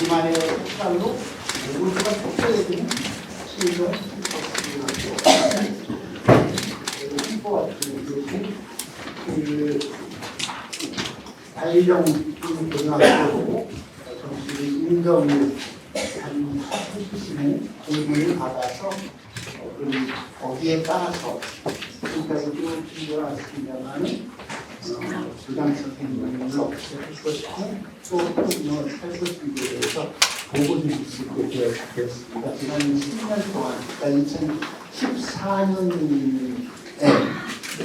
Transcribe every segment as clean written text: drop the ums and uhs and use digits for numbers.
우리만의 색깔로 모두가 속도에 되는 실전 홍보가 이렇게 달령 고등학교로 정식 인정을 한 30시간의 공부를 받아서 거기에 따라서 지금까지 쭉 준비해왔습니다만은 부당 선생님으로 없애고 또뭐 살고 준비에 대해서 보고드릴 수 있게 되었습니다. 지난 10년 동안, 그러니까 2014년에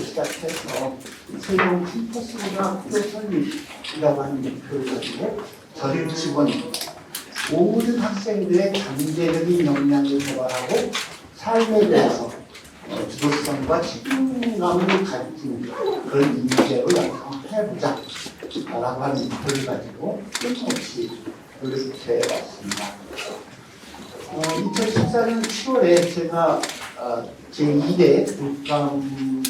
시작해서 새로운 캠퍼스가 학교 설립이라고 하는 목표를 가지고 저를 직원 모든 학생들의 잠재적인 역량을 개발하고 삶에 대해서 주도성과 책임감을 가진 그런 인재로 양성해보자 라고 하는 목표를 가지고 끊임없이 노력해 왔습니다. 2014년 7월에 제가 제2대 국감에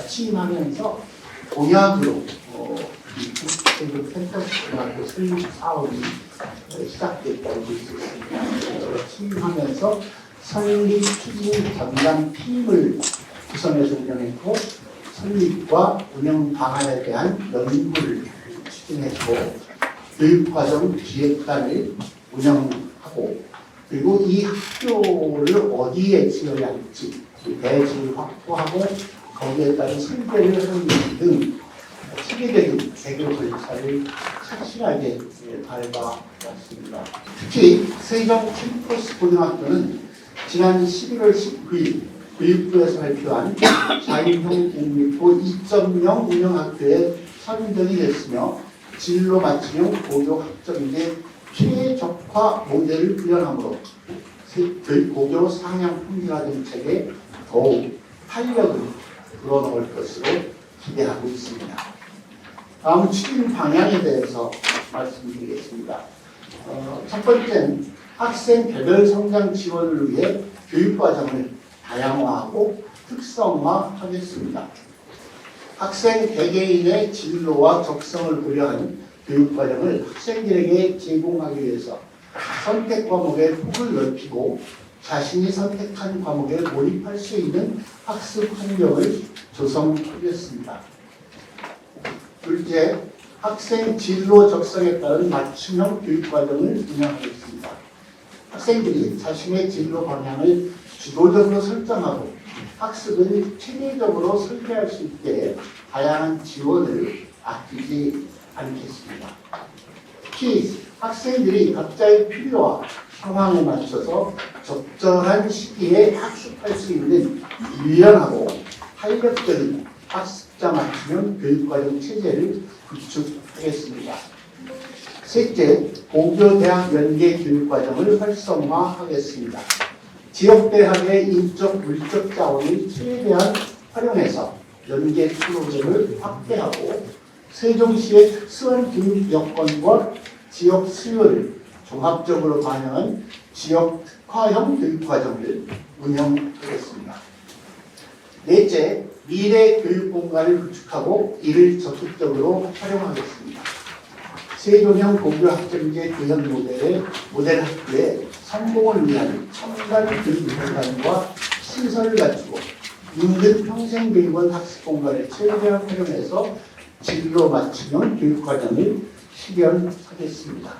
취임하면서 공약으로 국제적 캠퍼스고등학교 설립 사업이 시작됐다고 있었습니다. 취임하면서 설립 추진 전담 팀을 구성해서 운영했고 설립과 운영 방안에 대한 연구를 추진했고 교육과정 기획단을 운영하고 그리고 이 학교를 어디에 지어야 할지 대지를 확보하고 거기에 따른 설계를 하는 등 체계적인 개교 절차를 착실하게 밟아왔습니다. 특히 세종 캠퍼스 고등학교는 지난 11월 19일 교육부에서 발표한 자율형 국립고 2.0 운영학교에 선정이 됐으며 진로 맞춤형 고교 학점제 최적화 모델을 구현함으로 교육 고교 상향 평준화 정책에 더욱 탄력을 불어넣을 것으로 기대하고 있습니다. 다음 추진 방향에 대해서 말씀드리겠습니다. 첫 번째는 학생 개별 성장 지원을 위해 교육과정을 다양화하고 특성화하겠습니다. 학생 개개인의 진로와 적성을 고려한 교육과정을 학생들에게 제공하기 위해서 선택 과목의 폭을 넓히고 자신이 선택한 과목에 몰입할 수 있는 학습 환경을 조성하겠습니다. 둘째, 학생 진로 적성에 따른 맞춤형 교육과정을 운영하겠습니다. 학생들이 자신의 진로 방향을 주도적으로 설정하고 학습을 체계적으로 설계할 수 있게 다양한 지원을 아끼지 않겠습니다. 특히 학생들이 각자의 필요와 상황에 맞춰서 적절한 시기에 학습할 수 있는 유연하고 탄력적인 학습자 맞춤형 교육과정 체제를 구축하겠습니다. 셋째, 고교대학 연계 교육과정을 활성화하겠습니다. 지역대학의 인적, 물적 자원을 최대한 활용해서 연계 프로그램을 확대하고 세종시의 특수한 교육 여건과 지역 수요를 종합적으로 반영한 지역 특화형 교육과정을 운영하겠습니다. 넷째, 미래 교육 공간을 구축하고 이를 적극적으로 활용하겠습니다. 세종형 고교 학점제 구현 모델 학교의 성공을 위한 첨단 교육 공간과 시설을 갖추고 인근 평생교육원 학습 공간을 최대한 활용해서 진로 맞춤형 교육과정을 실현하겠습니다.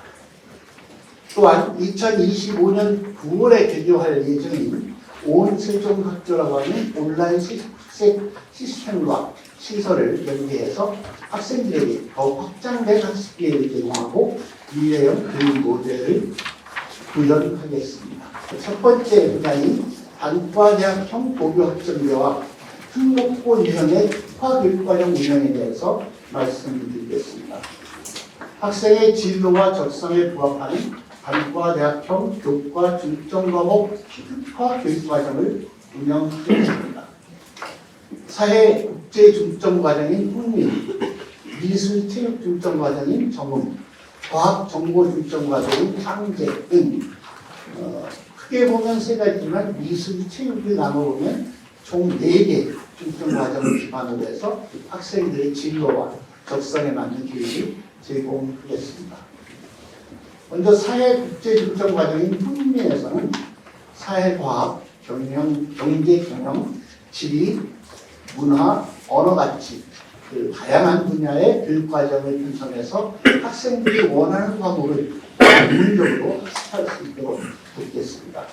또한 2025년 9월에 개교할 예정인 온 세종학교라고 하는 온라인 학습 시스템과 시설을 연계해서 학생들에게 더 확장된 학습 기회를 제공하고 미래형 교육 모델을 구현하겠습니다. 첫 번째 분야인 단과대학형 고교 학점제와 특목고 유형의 특화교육과정 운영에 대해서 말씀드리겠습니다. 학생의 진로와 적성에 부합하는 단과대학형 교과 중점 과목 특화교육과정을 운영하겠습니다. 사회 국제 중점 과정인 훈민, 미술 체육 중점 과정인 정음, 과학 정보 중점 과정인 창제 등 크게 보면 세 가지지만 미술 체육을 나눠보면 총 4개 중점 과정을 기반으로 해서 학생들의 진로와 적성에 맞는 교육이 제공하겠습니다. 먼저 사회국제중점과정인 훈민에서는 사회과학, 경제경영, 지리, 문화, 언어가치 다양한 분야의 교육과정을 편성해서 학생들이 원하는 과목을 전문적으로 학습할 수 있도록 돕겠습니다.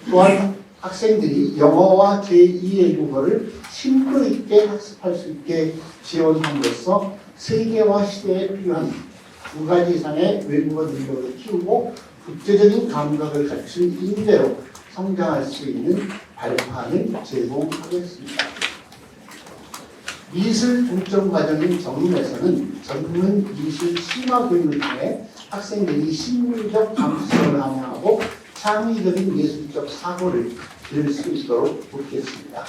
또한 학생들이 영어와 제2의 국어를 심도 있게 학습할 수 있게 지원함으로써 세계화 시대에 필요한 2가지 이상의 외국어 능력을 키우고 국제적인 감각을 갖춘 인재로 성장할 수 있는 발판을 제공하겠습니다. 미술 중점 과정인 정문에서는 전문 미술 심화 교육을 통해 학생들이 심리적 감수성을 함양하고 창의적인 예술적 사고를 기를 수 있도록 돕겠습니다.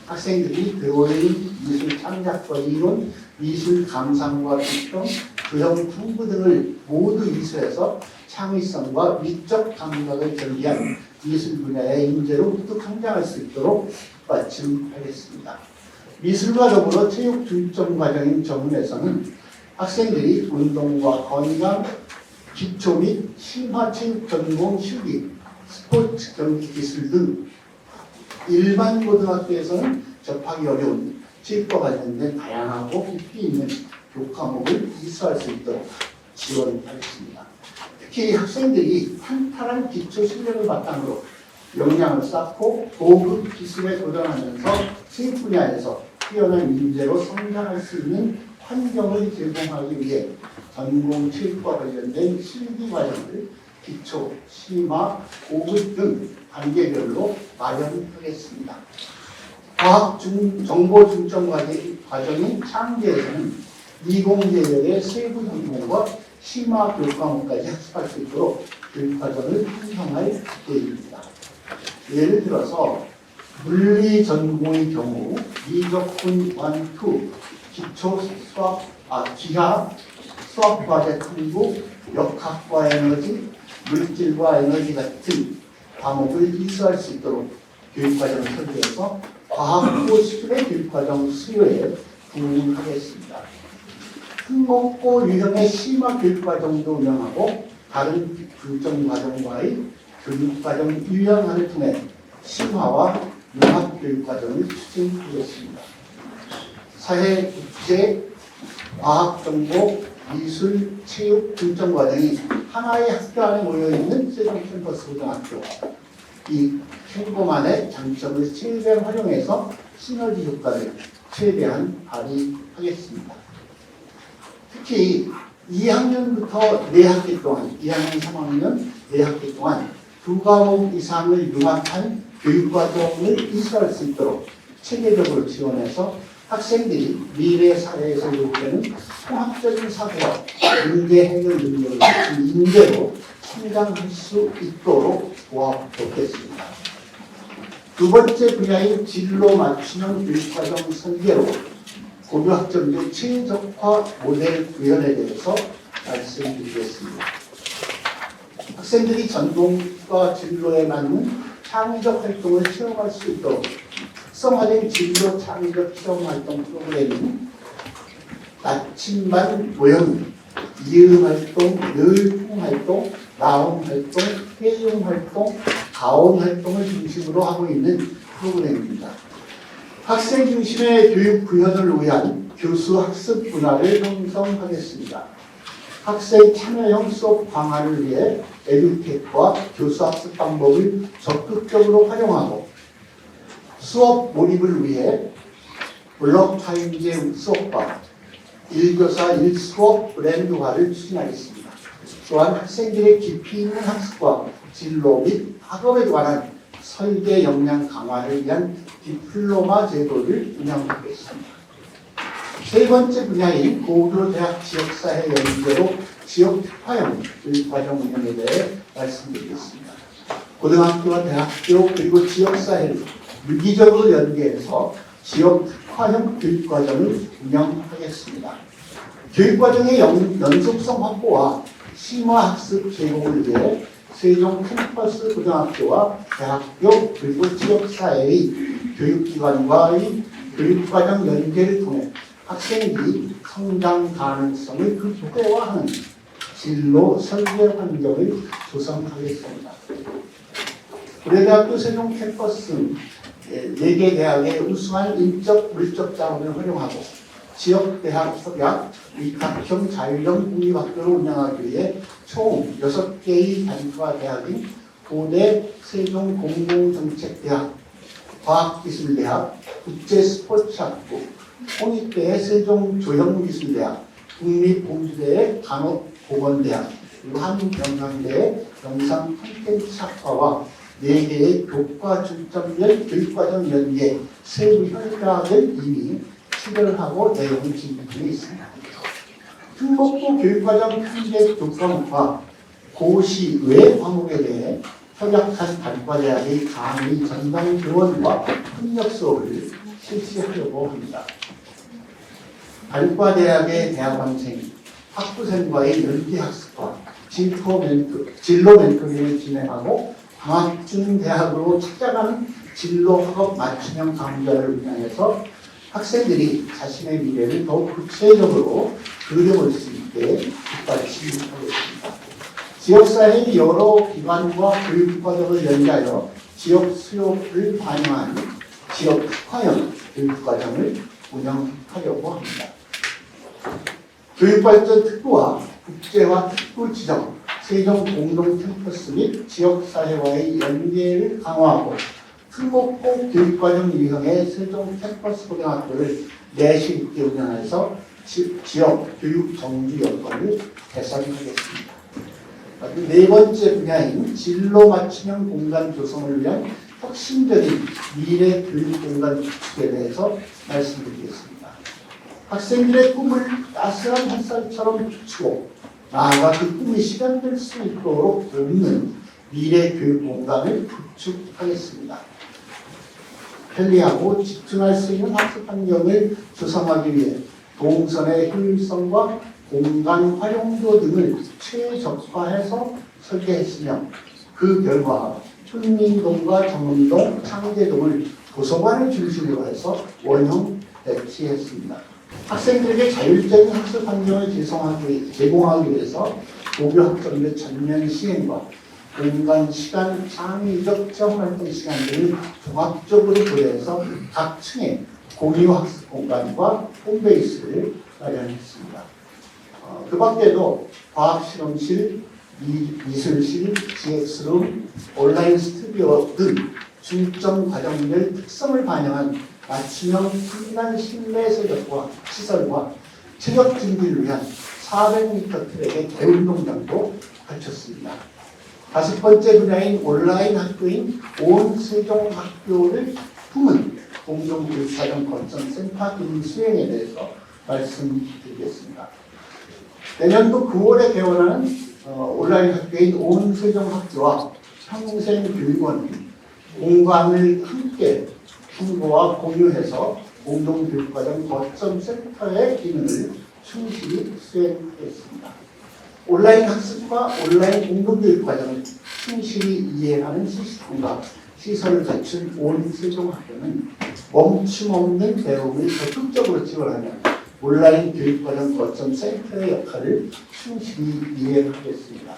학생들이 배워있는 미술 창작과 이론, 미술 감상과 비평, 교형 풍부 등을 모두 이수해서 창의성과 미적 감각을 전개한 미술 분야의 인재로 우뚝 성장할 수 있도록 뒷받침하겠습니다. 미술과 더불어 체육 중점 과정인 정문에서는 학생들이 운동과 건강, 기초 및 심화체육 전공 실기, 스포츠 경기 기술 등 일반 고등학교에서는 접하기 어려운 체육과 관련된 다양하고 깊이 있는 교과목을 이수할 수 있도록 지원하겠습니다. 특히 학생들이 탄탄한 기초 실력을 바탕으로 역량을 쌓고 고급 기술에 도전하면서 체육 분야에서 뛰어난 인재로 성장할 수 있는 환경을 제공하기 위해 전공 체육과 관련된 실기 과정을 기초, 심화, 고급 등 단계별로 마련하겠습니다. 과학 정보 중점 과정인 창제에서는 이공계열의 세부 전공과 심화 교과목까지 학습할 수 있도록 교육과정을 형성할 계획입니다. 예를 들어서 물리 전공의 경우 미적분 1, 2, 기초 수학, 기하, 수학과제 탐구, 역학과 에너지, 물질과 에너지 같은 과목을 이수할 수 있도록 교육과정을 설계해서 과학고 수준의 교육과정 수요에 부응하겠습니다. 특목고 유형의 심화 교육과정도 운영하고 다른 중점과정과의 교육과정 유형화를 통해 심화와 융합교육과정을 추진하겠습니다. 사회, 국제, 과학정보, 미술, 체육 중점과정이 하나의 학교 안에 모여있는 세종 캠퍼스 고등학교. 이 캠퍼만의 장점을 최대한 활용해서 시너지 효과를 최대한 발휘하겠습니다. 특히 2학년부터 4학기 동안, 2학년, 3학년 4학기 동안 2과목 이상을 융합한 교육과정을 이수할 수 있도록 체계적으로 지원해서 학생들이 미래 사회에서 요구되는 통합적인 사고와 문제 해결 능력을 갖춘 인재로 성장할 수 있도록 도와보겠습니다. 두 번째 분야인 진로 맞춤형 교육과정 설계로 고교학점제 최적화 모델 구현에 대해서 말씀드리겠습니다. 학생들이 전공과 진로에 맞는 창의적 활동을 체험할 수 있도록 특성화된 진로 창의적 체험 활동 프로그램인 나침반 모형, 이음 활동, 늘풍 활동, 나온 활동, 회용 활동, 가온 활동을 중심으로 하고 있는 프로그램입니다. 학생 중심의 교육 구현을 위한 교수 학습 문화를 형성하겠습니다. 학생 참여형 수업 강화를 위해 에듀텍과 교수 학습 방법을 적극적으로 활용하고 수업 몰입을 위해 블록타임제 수업과 1교사 1수업 브랜드화를 추진하겠습니다. 또한 학생들의 깊이 있는 학습과 진로 및 학업에 관한 설계 역량 강화를 위한 디플로마 제도를 운영하겠습니다. 세 번째 분야인 고교대학 지역사회 연계로 지역 특화형 교육과정 운영에 대해 말씀드리겠습니다. 고등학교와 대학교 그리고 지역사회를 유기적으로 연계해서 지역 특화형 교육과정을 운영하겠습니다. 교육과정의 연속성 확보와 심화학습 제공을 위해 세종 캠퍼스 고등학교와 대학교 그리고 지역사회의 교육기관과의 교육과정 연계를 통해 학생들이 성장 가능성을 극대화하는 진로 설계 환경을 조성하겠습니다. 고려대학교 세종 캠퍼스 4개 대학의 우수한 인적 물적 자원을 활용하고 지역대학 협약, 각형 자율형 국립학교를 운영하기 위해 총 6개의 단과 대학인 고대 세종공공정책대학, 과학기술대학, 국제스포츠학부, 홍익대의 세종조형미술대학, 국립공주대의 간호보건대학, 그리고 한국영상대의 영상콘텐츠학과와 4개의 교과 중점별 교육과정 연계 세부 협약을 이미 체결하고 내용을 진행 중에 있습니다. 특목고 교육과정 편제 교과목과 고시 외 과목에 대해 협약한 단과대학의 강의 전담 교원과 협력 수업을 실시하려고 합니다. 단과대학의 대학원생이 학부생과의 연계학습과 진로 멘토링을 진행하고 방학 중 대학으로 찾아가는 진로 학업 맞춤형 강좌를 운영해서 학생들이 자신의 미래를 더욱 구체적으로 그려볼 수 있게 뒷받침하겠습니다. 지역사회의 여러 기관과 교육과정을 연계하여 지역 수요를 반영한 지역 특화형 교육과정을 운영하려고 합니다. 교육발전 특구와 국제화 특구 지정, 세종 공동 캠퍼스 및 지역사회와의 연계를 강화하고 특목고 교육과정 유형의 세종 캠퍼스 고등학교를 내실 있게 운영해서 지역 교육 정주 여건을 개선하겠습니다. 네 번째 분야인 진로 맞춤형 공간 조성을 위한 혁신적인 미래 교육 공간 구축에 대해서 말씀드리겠습니다. 학생들의 꿈을 따스한 햇살처럼 비추고 나아가 그 꿈이 실현될 수 있도록 돕는 미래 교육 공간을 구축하겠습니다. 편리하고 집중할 수 있는 학습 환경을 조성하기 위해 동선의 효율성과 공간 활용도 등을 최적화해서 설계했으며 그 결과 촌민동과 정문동, 창제동을 도서관을 중심으로 해서 원형 배치했습니다. 학생들에게 자율적인 학습 환경을 제공하기 위해서 고교 학점의 전면 시행과 공간, 시간, 창의적 체험활동 시간들을 종합적으로 고려해서 각 층에 공유 학습 공간과 홈베이스를 마련했습니다. 그 밖에도 과학실험실, 미술실, GX룸, 온라인 스튜디오 등 중점 과정별 특성을 반영한 맞춤형 층간 실내 시설과 체력 준비를 위한 400m 트랙의 대운동장도 갖췄습니다. 5번째 분야인 온라인 학교인 온 세종학교를 품은 공동교육과정 거점센터 기능 수행에 대해서 말씀드리겠습니다. 내년도 9월에 개원하는 온라인 학교인 온 세종학교와 평생교육원은 공간을 함께 홍보와 공유해서 공동교육과정 거점센터의 기능을 충실히 수행하겠습니다. 온라인 학습과 온라인 공동교육과정을 충실히 이해하는 시스템과 시설을 갖춘 온 세종학교는 멈춤없는 배움을 적극적으로 지원하며 온라인 교육과정 거점센터의 역할을 충실히 이해하겠습니다.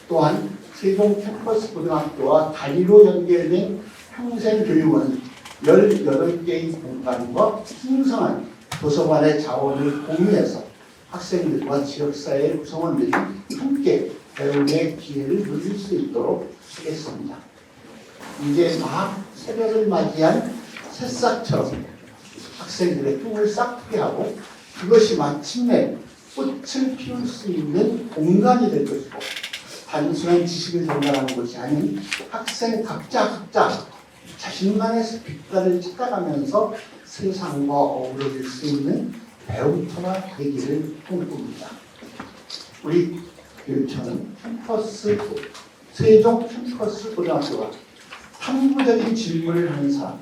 또한 세종 캠퍼스 고등학교와 다리로 연결된 평생교육원은 18개의 공간과 풍성한 도서관의 자원을 공유해서 학생들과 지역사회 구성원들이 함께 배움의 기회를 누릴 수 있도록 하겠습니다. 이제 막 새벽을 맞이한 새싹처럼 학생들의 꿈을 싹트게 하고 그것이 마침내 꽃을 피울 수 있는 공간이 될 것이고 단순한 지식을 전달하는 것이 아닌 학생 각자 자신만의 빛깔을 찾아가면서 세상과 어우러질 수 있는 배움터가 되기를 꿈꿉니다. 우리 교육청은 세종 캠퍼스 고등학교가 탐구적인 질문을 하는 사람,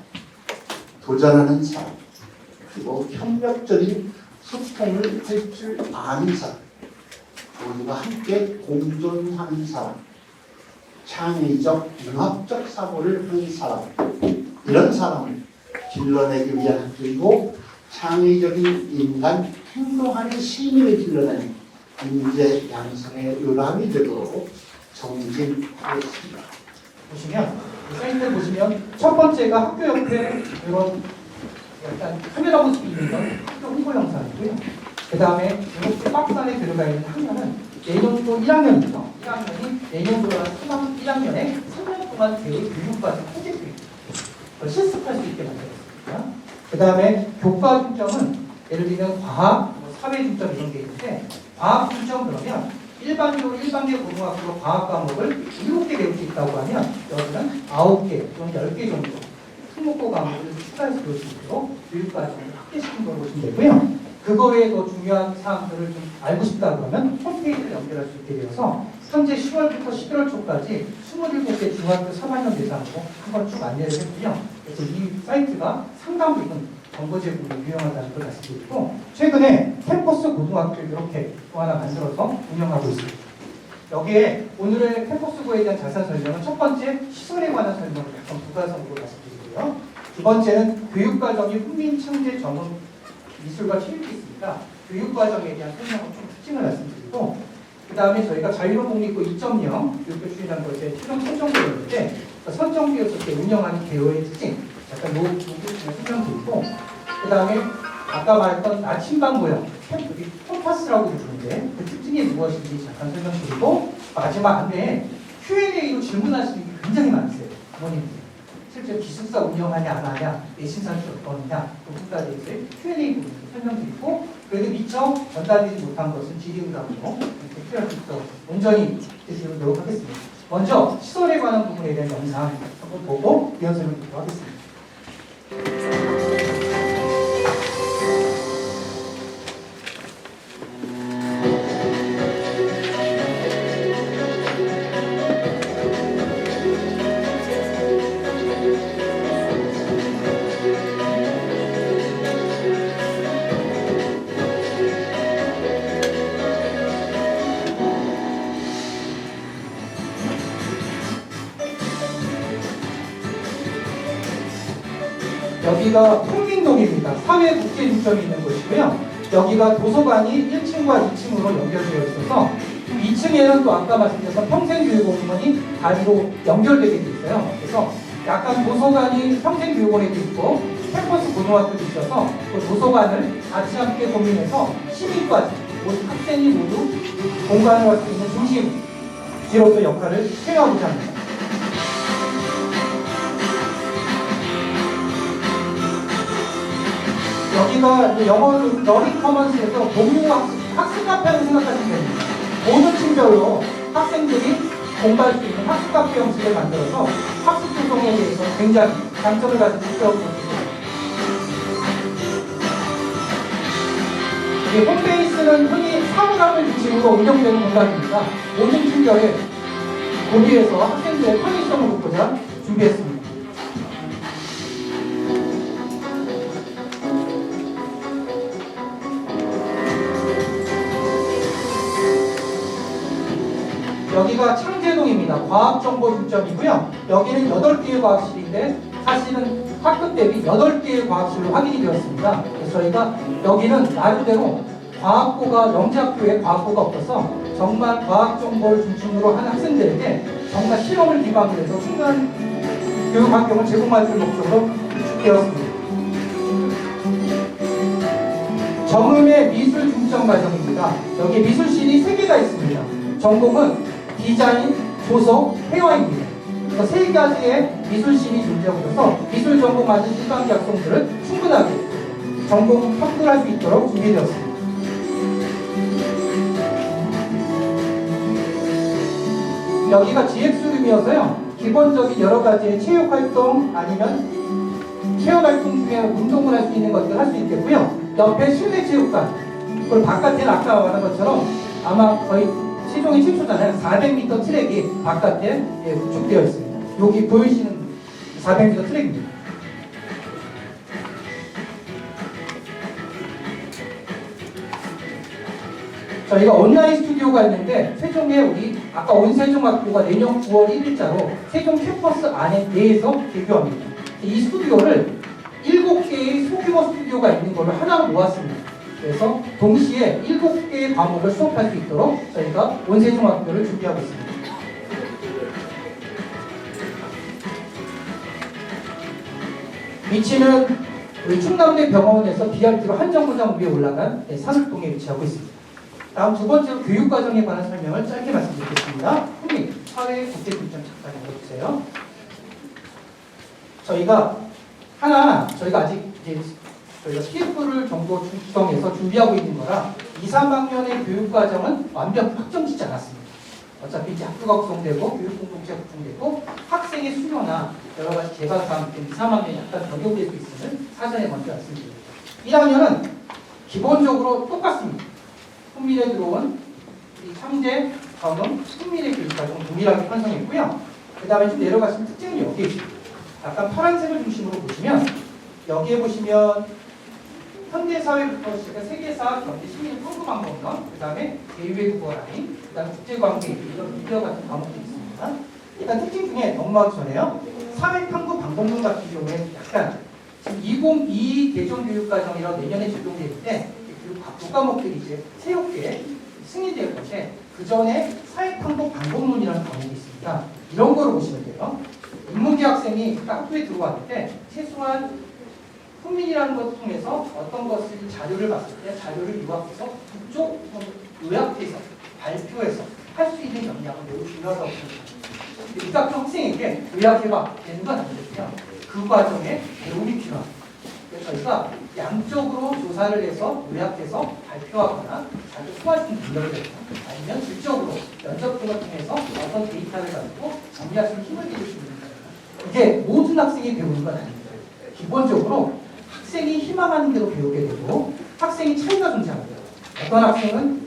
도전하는 사람, 그리고 협력적인 소통을 할 줄 아는 사람, 모두가 함께 공존하는 사람, 창의적, 융합적 사고를 하는 사람, 이런 사람을 길러내기 위한 학교이고 창의적인 인간 행동하는 심의를 길러내는 인재 양성의 요람이 되도록 정진하겠습니다. 보시면 이 사이트를 보시면 첫 번째가 학교 옆에 이런 약간 카메라 모습이 있는 건 학교 홍보 영상이고요. 그 다음에 이렇게 박스 안에 들어가 있는 학년은 내년도 1학년이죠. 1학년이 내년도라는 1학년에 3년 동안 교육받은 프로젝트입니다. 그걸 실습할 수 있게 만들었습니다. 그 다음에 교과 중점은 예를 들면 과학, 사회 중점 이런 게 있는데 과학 중점 그러면 일반적으로 일반계 고등학교 과학 과목을 7개 배울 수 있다고 하면 여기는 9개 또는 10개 정도 특목고 과목을 추가해서 배울 수 있도록 교육과정을 확대시킨 걸 보시면 되고요. 그거 외에 더 중요한 사항들을 좀 알고 싶다 그러면 홈페이지를 연결할 수 있게 되어서 현재 10월부터 11월 초까지 27개 중학교 3학년 대상으로 한번 쭉 안내를 했고요. 그래서 이 사이트가 상당 부분 정보 제공에 유용하다는 걸 말씀드리고 최근에 캠퍼스 고등학교 이렇게 또 하나 만들어서 운영하고 있습니다. 여기에 오늘의 캠퍼스고에 대한 자세한 설명은 첫 번째 시설에 관한 설명을 약간 부가성으로 말씀드리고요. 두 번째는 교육과정이 훈민창제 전문 미술과 체육이 있습니다. 교육과정에 대한 설명을 좀 특징을 말씀드리고 그 다음에 저희가 자유로공립고 2.0 이렇게 추진한 것에 최종 선정되었는데 선정되었을 때 운영하는 개요의 특징 약간 요 부분을 설명드리고 그 다음에 아까 말했던 나침반 모형 콤파스라고 부르는데 그 특징이 무엇인지 잠깐 설명드리고 마지막 안에 Q&A로 질문하시는 게 굉장히 많으세요. 부모님들 실제 기숙사 운영하냐 안 하냐 내신산출 어떠느냐 그것까지 대해서 Q&A 부분을 설명드리고 그래도 미처 전달되지 못한 것은 질의응답으로 이렇게 필요할 수 있도록 온전히 해드리도록 하겠습니다. 먼저 시설에 관한 부분에 대한 영상 한번 보고 이런 설명 드리도록 하겠습니다. 여기가 풍민동입니다. 사회국제 중점이 있는 곳이고요. 여기가 도서관이 1층과 2층으로 연결되어 있어서 2층에는 또 아까 말씀드렸던 평생교육공원이 다리로 연결되게 되어 있어요. 그래서 약간 도서관이 평생교육원에도 있고 캠퍼스 고등학교도 있어서 그 도서관을 같이 함께 고민해서 시민까지 모든 학생이 모두 공간을 할 수 있는 중심지로서 역할을 수행하고자 합니다. 여기가 영어로 러닝 커먼스에서 공유 학습 카페라고 생각하시면 됩니다. 모든 층별로 학생들이 공부할 수 있는 학습 카페 형식을 만들어서 학습 구성에 대해서 굉장히 장점을 가진 학교라고 보입니다. 홈베이스는 흔히 사물함을 중심으로 운영되는 공간입니다. 모든 층별에 고비해서 학생들의 편의성을 돕고자 준비했습니다. 여기가 창제동입니다. 과학정보 중점이고요. 여기는 8개의 과학실인데 사실은 학급 대비 8개의 과학실로 확인이 되었습니다. 그래서 저희가 여기는 나름대로 과학고가 영재학교에 과학고가 없어서 정말 과학정보를 중심으로 한 학생들에게 정말 실험을 기반으로 해서 충분한 교육 환경을 제공할 목적으로 구축되었습니다. 정음의 미술 중점 과정입니다. 여기 미술실이 3개가 있습니다. 전공은 디자인, 조성, 회화입니다. 그래서 3가지의 미술실이 존재하고 있어서 미술 전공 맞은 일반계 학생들을 충분하게 전공 확보할 수 있도록 준비되었습니다. 여기가 GX룸이어서요. 기본적인 여러 가지의 체육 활동 아니면 체험 활동 중에 운동을 할 수 있는 것들을 할 수 있겠고요. 옆에 실내 체육관, 그리고 바깥에는 아까 말한 것처럼 아마 거의 세종이 최초잖아요. 400m 트랙이 바깥에 구축되어 있습니다. 여기 보이시는 400m 트랙입니다. 저희가 온라인 스튜디오가 있는데 세종에 우리 아까 온 세종학교가 내년 9월 1일자로 세종 캠퍼스 안에 내에서 개교합니다. 이 스튜디오를 7개의 소규모 스튜디오가 있는 걸로 하나로 모았습니다. 그래서 동시에 7개의 과목을 수업할 수 있도록 저희가 온세중학교를 준비하고 있습니다. 위치는 우리 충남대 병원에서 BRT로 한정거장 위에 올라간 산울동에 위치하고 있습니다. 다음 두 번째로 교육과정에 관한 설명을 짧게 말씀드리겠습니다. 후임 사회 국제분점 잠깐 읽어주세요. 저희가 아직 이제 저희가 CF를 정도 구성해서 준비하고 있는 거라 2, 3학년의 교육과정은 완벽히 확정짓지 않았습니다. 어차피 이제 학교가 구성되고 교육공동체가 구성되고 학생의 수요나 여러 가지 개발 사항 때문에 2, 3학년이 약간 적용될 수 있음을 사전에 먼저 말씀드립니다. 1학년은 기본적으로 똑같습니다. 훈민에 들어온 이 창제, 경험, 훈민의 교육과정 동일하게 편성했고요. 그 다음에 좀 내려가시면 특징은 여기에 있습니다. 약간 파란색을 중심으로 보시면 여기에 보시면 현대사회부터 시작해 세계사, 경제, 시민, 평소방법론, 그 다음에 대외국어 라인, 그 다음에 국제관계, 이런 미디어 같은 과목들이 있습니다. 일단 특징 중에 넘어가기 전에요. 사회탐구 방법론 같은 경우에 약간 지금 2022 대전교육과정이라고 내년에 적용될 때 교과목들이 이제 새롭게 승인될 것에 그 전에 사회탐구 방법론이라는 과목이 있습니다. 이런 거로 보시면 돼요. 인문계 학생이 학교에 들어왔을 때 최소한 훈민이라는 것을 통해서 어떤 것을 자료를 봤을 때 자료를 요약해서 북쪽 요약해서 발표해서 할 수 있는 역량은 매우 중요하다고 생각합니다. 입학교 학생에게 요약해봐 되는 건 아니거든요. 그 과정에 배움이 필요합니다. 그래서 저희가 양적으로 조사를 해서 요약해서 발표하거나 자료 소화할 수 있는 능력을 해서 아니면 질적으로 면접 등을 통해서 어떤 데이터를 가지고 정리할 수 있는 힘을 기를 수 있는 거예요. 이게 모든 학생이 배우는 건 아닙니다. 기본적으로 학생이 희망하는 대로 배우게 되고 학생이 차이가 존재합니다. 어떤 학생은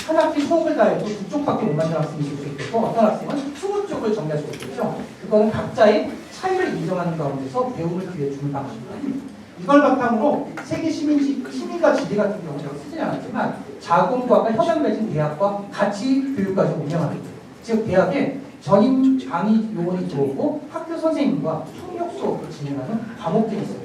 한 학기 수업을 다 해도 2쪽밖에 못 만드는 학생이 있을 수 있고 어떤 학생은 20쪽을 정리할 수 있겠죠. 그거는 각자의 차이를 인정하는 가운데서 배움을 기회 주는 방식입니다. 이걸 바탕으로 세계 시민과 지리 같은 경우는 쓰지 않았지만 자공부학과 협약 맺은 대학과 같이 교육과정 운영합니다. 즉 대학에 전임 강의 요원이 들어오고 학교 선생님과 통역 수업을 진행하는 과목들이 있어요.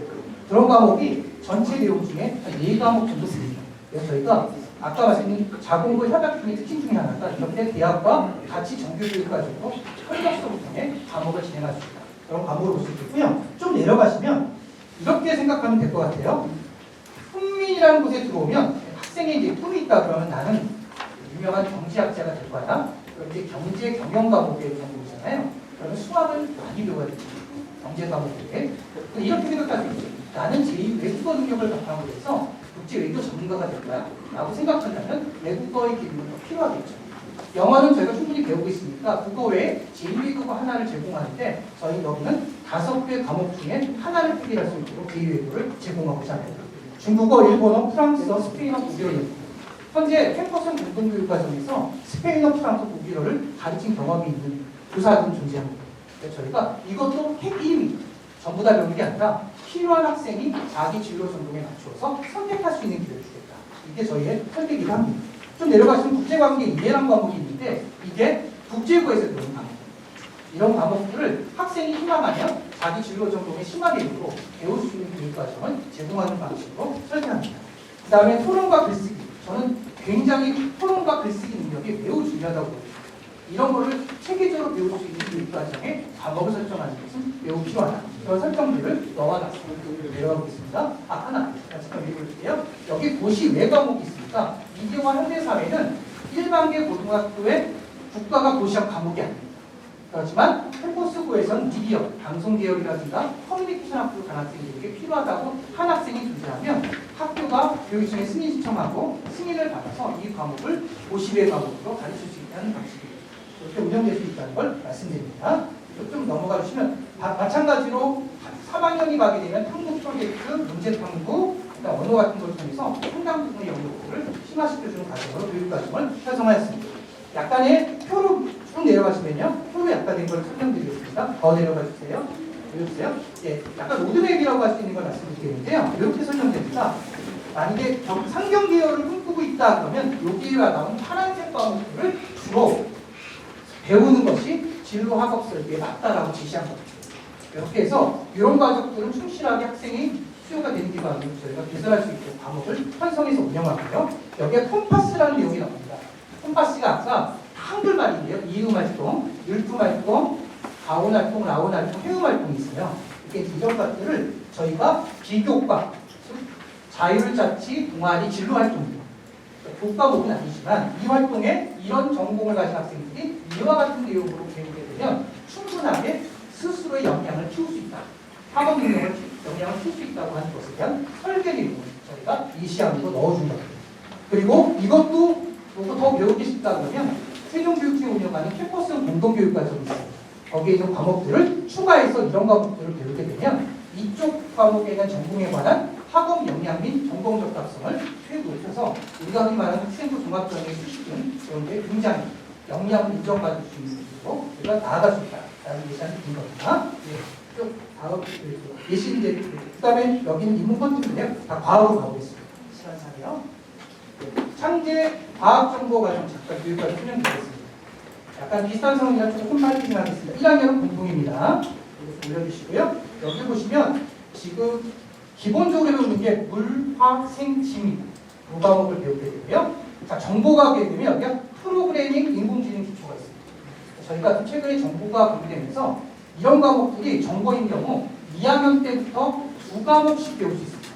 그런 과목이 전체 내용 중에 한 4과목 정도 됩니다. 그래서 저희가 아까 말씀드린 자공부 협약 중에 특징 중에 하나가 이렇게 대학과 같이 정규교육과정으로 통역 수업을 통해 과목을 진행할 수 있다. 그런 과목을 볼 수 있겠고요. 좀 내려가시면 이렇게 생각하면 될 것 같아요. 훈민이라는 곳에 들어오면 학생의 이제 꿈이 있다 그러면 나는 유명한 경제학자가 될 거야. 그럼 이제 경제 경영 과목에 전공이잖아요. 그러면 수학을 많이 배워야 되죠. 경제 과목에. 이렇게 생각할 수 있죠. 나는 제2 외국어 능력을 바탕으로 해서 국제 외교 전문가가 될 거야. 라고 생각한다면 외국어의 기능은 더 필요하겠죠. 영어는 저희가 충분히 배우고 있으니까 국어 외에 제2외국어 하나를 제공하는데 저희 여기는 5개 과목 중에 하나를 특기할 수 있도록 제2외국어를 제공하고자 합니다. 중국어, 일본어, 프랑스어, 스페인어, 독일어 현재 캠퍼스 공동교육과정에서 스페인어, 프랑스어, 독일어를 가르친 경험이 있는 교사들은 존재합니다. 그래서 저희가 이것도 핵임이 전부 다 배우는 게 아니라 필요한 학생이 자기 진로 전공에 맞추어서 선택할 수 있는 기회를 주겠다. 이게 저희의 설계기도 합니다. 좀 내려가시면 국제관계 이해란 과목이 있는데 이게 국제고에서 배우는 과목. 이런 과목들을 학생이 희망하면 자기 진로 전공의 심화대입으로 배울 수 있는 교육과정을 제공하는 방식으로 설계합니다. 그 다음에 토론과 글쓰기. 저는 굉장히 토론과 글쓰기 능력이 매우 중요하다고 봅니다. 이런 거를 체계적으로 배울 수 있는 교육과정에 과목을 설정하는 것은 매우 필요하다. 그런 설정들을 넣어놨습니다. 내려가고 있습니다. 하나 잠깐 읽어볼게요. 여기 고시 외 과목이 있으니까 미디어와 현대사회는 일반계 고등학교의 국가가 고시한 과목이 아닙니다. 그렇지만 캠퍼스고에서는 미디어, 방송계열이라든가 커뮤니케이션 학교 간 학생들에게 필요하다고 한 학생이 존재하면 학교가 교육청에 승인 신청하고 승인을 받아서 이 과목을 고시외 과목으로 가르칠 수 있다는 방식입니다. 이렇게 운영될 수 있다는 걸 말씀드립니다. 좀 넘어가 주시면 마찬가지로 3학년이 가게 되면 탐구 프로젝트, 문제 탐구, 언어 같은 걸 통해서 상당 부분의 영역을 심화시켜주는 과정으로 교육과정을 형성하였습니다. 약간의 표로 쭉 내려가시면요. 표로 약간의 걸 설명드리겠습니다. 더 내려가 주세요. 보여주세요. 예, 약간 로드맵이라고 할 수 있는 걸 말씀드리겠는데요. 이렇게 설명됩니다. 만약에 상경 계열을 꿈꾸고 있다 그러면 여기가 나온 파란색 과목들을 주로 배우는 것이 진로 학업 설계에 맞다라고 지시한 겁니다. 이렇게 해서 이런 과정들은 충실하게 학생이 수요가 되는 기반으로 저희가 개설할 수 있도록 과목을 편성해서 운영하고요. 여기에 콤파스라는 내용이 나옵니다. 콤파스가 아까 한글말인데요. 이음 활동, 율품 활동, 가온 활동, 라온 활동, 해움 활동이 있어요. 이렇게 이런 것들을 저희가 비교과, 자율자치, 동아리, 진로 활동입니다. 교과목은 아니지만 이 활동에 이런 전공을 가진 학생들이 이와 같은 내용으로 배우게 되면 충분하게 스스로의 역량을 키울 수 있다. 학업 능력을 영향을 줄 수 있다고 하는 것에 대한 설계 내용을 저희가 이 시험으로 넣어준다. 그리고 이것도 요거 더 배우기 싶다 그러면 세종교육청이 운영하는 캠퍼스 공동교육과정이 있어요. 거기에 있는 과목들을 추가해서 이런 과목들을 배우게 되면 이쪽 과목에 대한 전공에 관한 학업 역량 및 전공 적합성을 최고 높여서 우리가 흔히 말하는 학생부 종합전형의 수식은 그런 게 굉장히 역량을 인정받을 수 있는 쪽으로 우리가 나아갈 수 있다라는 예시를 드린 겁니다. 예, 쭉 다음 예시인데 그다음에 여기는 인문 컨텐츠인데요. 다 과학으로 가보겠습니다. 시간상이요. 창제 과학정보과정 잠깐 교육까지 설명드리겠습니다. 약간 비슷한 상황이라 조금 빨리 진행하겠습니다. 1학년은 공동입니다. 이것을 올려주시고요. 여기 보시면 지금 기본적으로 배우는 게 물, 화, 생, 진 두 과목을 배우게 되고요. 자, 정보과학에 되면 여기가 프로그래밍, 인공지능 기초가 있습니다. 저희가 최근에 정보가 공부되면서 이런 과목들이 정보인 경우 2학년 때부터 두 과목씩 배울 수 있습니다.